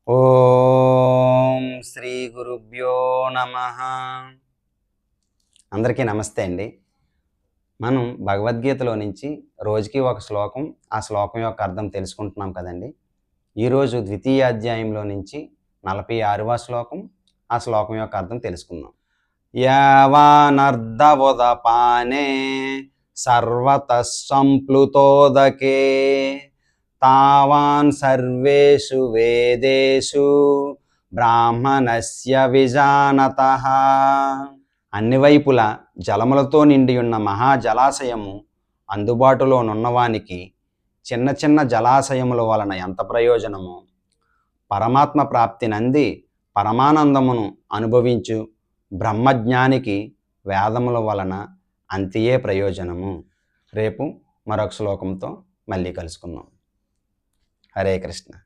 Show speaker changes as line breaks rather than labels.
ఓం శ్రీ గురుభ్యో నమ. అందరికీ నమస్తే అండి. మనం భగవద్గీతలో నుంచి రోజుకి ఒక శ్లోకం, ఆ శ్లోకం యొక్క అర్థం తెలుసుకుంటున్నాం కదండి. ఈరోజు ద్వితీయ అధ్యాయంలో నుంచి 46వ శ్లోకం, ఆ శ్లోకం యొక్క అర్థం తెలుసుకుందాం. యావానర్ధవోదపానే సర్వతః సంప్లుతోదకే తావాన్ సర్వేషు వేదేషు బ్రాహ్మణస్య విజానతః. అన్ని వైపుల జలములతో నిండి ఉన్న మహాజలాశయము అందుబాటులోనున్నవానికి చిన్న చిన్న జలాశయముల వలన ఎంత ప్రయోజనమో, పరమాత్మ ప్రాప్తి నంది పరమానందమును అనుభవించు బ్రహ్మజ్ఞానికి వేదముల వలన అంతియే ప్రయోజనము. రేపు మరొక శ్లోకంతో మళ్ళీ కలుసుకుందాం. హరే కృష్ణ.